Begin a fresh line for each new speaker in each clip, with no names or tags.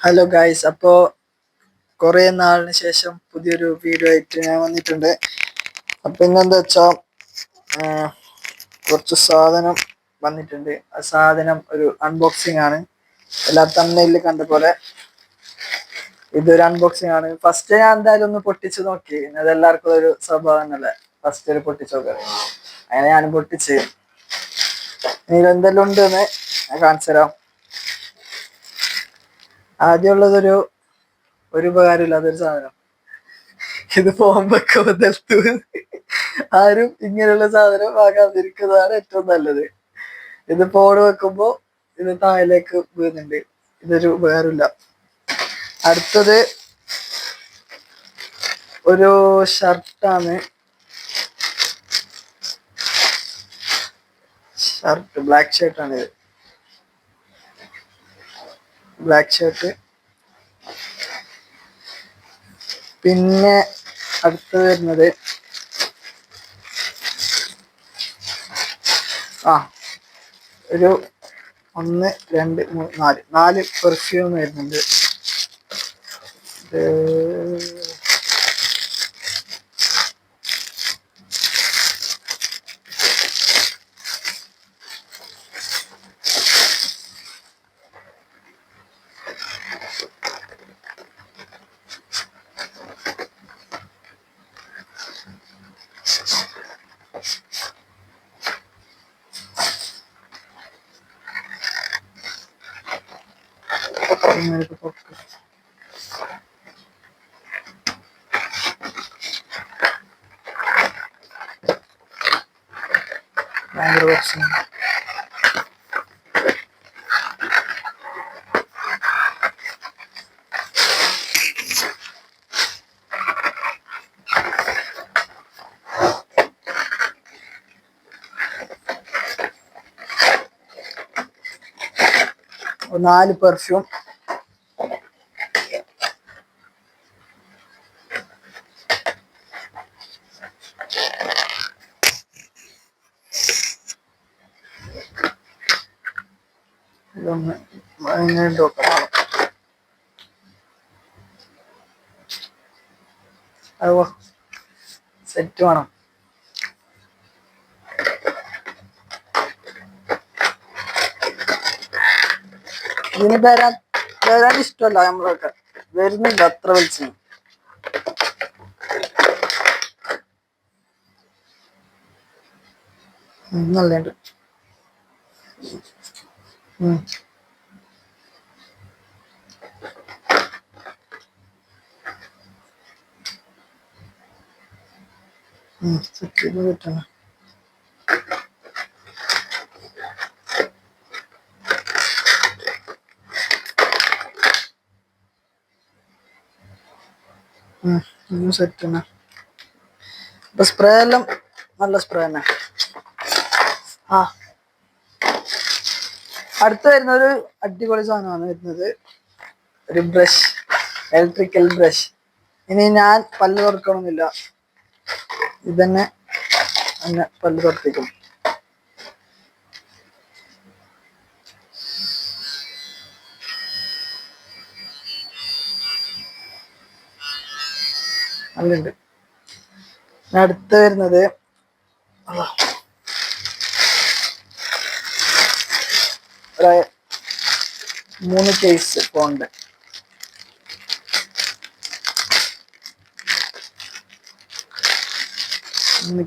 Hello guys, അപ്പോൾ കുറേ നാളിന് ശേഷം പുതിയൊരു വീഡിയോ ആയിട്ട് ഞാൻ വന്നിട്ടുണ്ട്. അപ്പം ഇന്നെന്താ വെച്ചാൽ കുറച്ച് സാധനം വന്നിട്ടുണ്ട്. ആ സാധനം ഒരു അൺബോക്സിങ് ആണ്. എല്ലാ തമ്മിലിൽ കണ്ട പോലെ ഇതൊരു അൺബോക്സിങ് ആണ്. ഫസ്റ്റ് ഞാൻ എന്തായാലും ഒന്ന് പൊട്ടിച്ച് നോക്കി. അതെല്ലാവർക്കും ഒരു സ്വഭാവമല്ലേ, ഫസ്റ്റ് ഒരു പൊട്ടിച്ച് നോക്കാം. അങ്ങനെ ഞാൻ പൊട്ടിച്ച് ഇതിലെന്തെല്ലാം ഉണ്ടെന്ന് ഞാൻ കാണിച്ചു തരാം. ആദ്യമുള്ളതൊരു ഉപകാരമില്ലാത്തൊരു സാധനം. ഇത് പോകുമ്പോ നിലത്തു ആരും ഇങ്ങനെയുള്ള സാധനം വാങ്ങാതിരിക്കുന്നതാണ് ഏറ്റവും നല്ലത്. ഇത് ഫോൺ വെക്കുമ്പോ ഇത് താഴേക്ക് വീഴുന്നുണ്ട്. ഇതൊരു ഉപകാരമില്ല. അടുത്തത് ഒരു ഷർട്ടാണ്. ബ്ലാക്ക് ഷർട്ടാണ് ഇത്. Black shirt. പിന്നെ അടുത്ത് വരുന്നത് ഒരു 1 2 3 4 പെർഫ്യൂം വരുന്നുണ്ട്. ഭയങ്കര പ്രശ്നം. നാല് പെർഫ്യൂം. ഇതൊന്ന് ഇങ്ങനെ നോക്കാം. അതോ സെറ്റ് വേണം. ഇതിന് വരാൻ ഇഷ്ടമല്ല. നമ്മളൊക്കെ വരുന്നില്ല അത്ര വലിച്ചു. നല്ലുണ്ട്. സെറ്റ് ചെയ്ത് പറ്റണം. ഇതും സെറ്റ് തന്നെ. ഇപ്പൊ സ്പ്രേ എല്ലാം നല്ല സ്പ്രേ തന്നെ. അടുത്ത് വരുന്നത് അടിപൊളി സാധനമാണ് വരുന്നത്. ഒരു ബ്രഷ്, ഇലക്ട്രിക്കൽ ബ്രഷ്. ഇനി ഞാൻ പല്ല് തുറക്കണമെന്നില്ല, ഇതന്നെ പല്ല് തുറപ്പിക്കും. നല്ലുണ്ട്. അടുത്ത് വരുന്നത് 3 കേസ് ഫോണിന്റെ.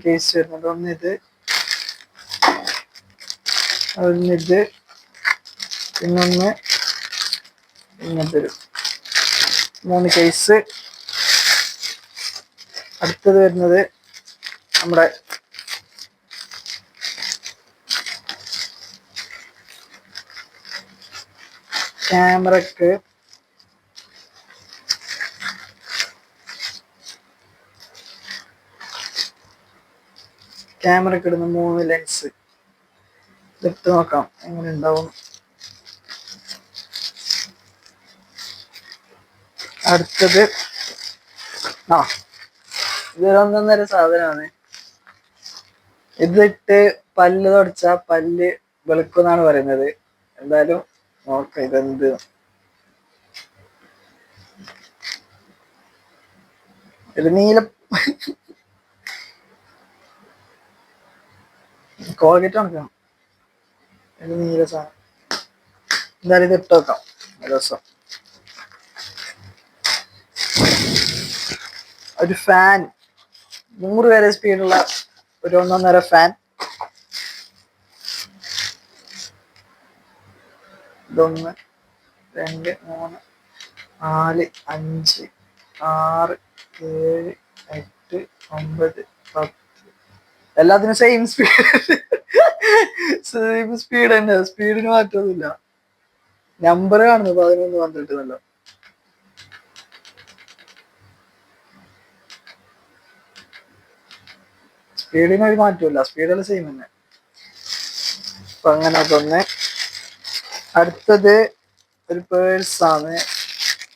കേസ് വരുന്നത് ഒന്നിത്, പിന്നൊന്ന് ഇങ്ങനത്തെ ഒരു 3 കേസ്. അടുത്തത് വരുന്നത് നമ്മുടെ ക്യാമറക്ക് ഇടുന്ന 3 ലെൻസ്. ഇട്ട് നോക്കാം എങ്ങനെ ഉണ്ടാവും. അടുത്തത് ഇതൊരൊന്നൊന്നര സാധനമാണ്. ഇതിട്ട് പല്ല് തുടച്ചാ പല്ല് വെളുക്കുന്നാണ് പറയുന്നത്. എന്തായാലും നോക്കാം ഇതെന്ത്. ഒരു നീല കോൾഗേറ്റ് കണക്കണം. ഒരു നീല സാധനം എന്തായാലും ഇത് ഇട്ട് വെക്കാം ഒരു ദിവസം. ഒരു ഫാൻ 100 വരെ സ്പീഡുള്ള ഒരു 1.5 ഫാൻ. ഇതൊന്ന് 2 3 4 5 6 7 8 9 10 എല്ലാത്തിനും സെയിം സ്പീഡ് തന്നെ. സ്പീഡിന് മാറ്റമൊന്നുമില്ല. നമ്പർ കാണുന്നു 11 12 നല്ല. സ്പീഡിന് ഒരു മാറ്റമില്ല. സ്പീഡെല്ലാം സെയിം തന്നെ. അപ്പൊ അങ്ങനെ അതൊന്ന്. അടുത്തത് ഒരു പേഴ്സാണ്.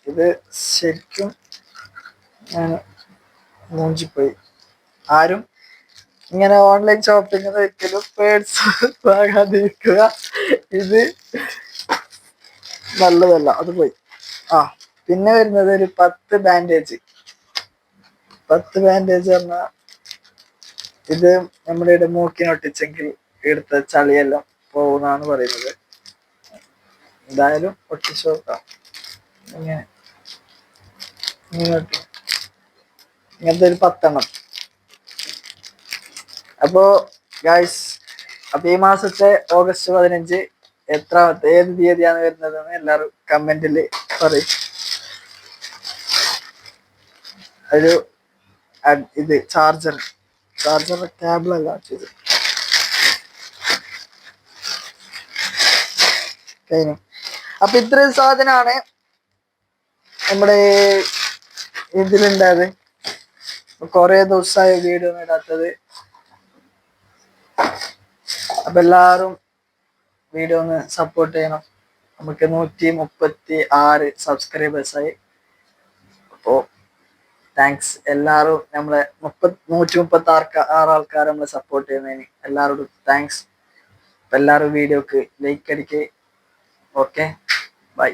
ഇത് ശരിക്കും മൂഞ്ചിപ്പോയി. ആരും ഇങ്ങനെ ഓൺലൈൻ ഷോപ്പിംഗ് ഒരിക്കലും പേഴ്സ് വാങ്ങാതിരിക്കുക. ഇത് നല്ലതല്ല. അത് പോയി. പിന്നെ വരുന്നത് ഒരു 10 ബാൻഡേജ്. 10 ബാൻഡേജ് പറഞ്ഞാൽ ഇത് നമ്മുടെ മൂക്കിനൊട്ടിച്ചെങ്കിൽ എടുത്ത ചളിയെല്ലാം പോകുന്നാണ് പറയുന്നത്. എന്തായാലും ഒട്ടിച്ചു നോക്കാം. ഇങ്ങനത്തെ ഒരു 10 എണ്ണം. അപ്പോ ഗൈസ്, അപ്പൊ ഈ മാസത്തെ ഓഗസ്റ്റ് 15 ഏത് തീയതിയാണ് വരുന്നതെന്ന് എല്ലാവരും കമന്റിൽ പറയും. ഒരു ഇത് ചാർജർ കേബിൾ അല്ല ചെയ്ത് കഴിഞ്ഞു. അപ്പൊ ഇത്രയും സാധനമാണ് നമ്മുടെ ഇതിലുണ്ടായത്. കൊറേ ദിവസമായി വീഡിയോ ഒന്നും ഇടാത്തത്. അപ്പൊ എല്ലാരും വീഡിയോ ഒന്ന് സപ്പോർട്ട് ചെയ്യണം. നമുക്ക് 136 സബ്സ്ക്രൈബേഴ്സായി. അപ്പോ താങ്ക്സ് എല്ലാവരും. നമ്മളെ 136 ആൾക്കാർ നമ്മളെ സപ്പോർട്ട് ചെയ്യുന്നതിന് എല്ലാവരോടും താങ്ക്സ്. അപ്പൊ എല്ലാവരും വീഡിയോക്ക് ലൈക്ക് അടിക്കുക. Okay, by.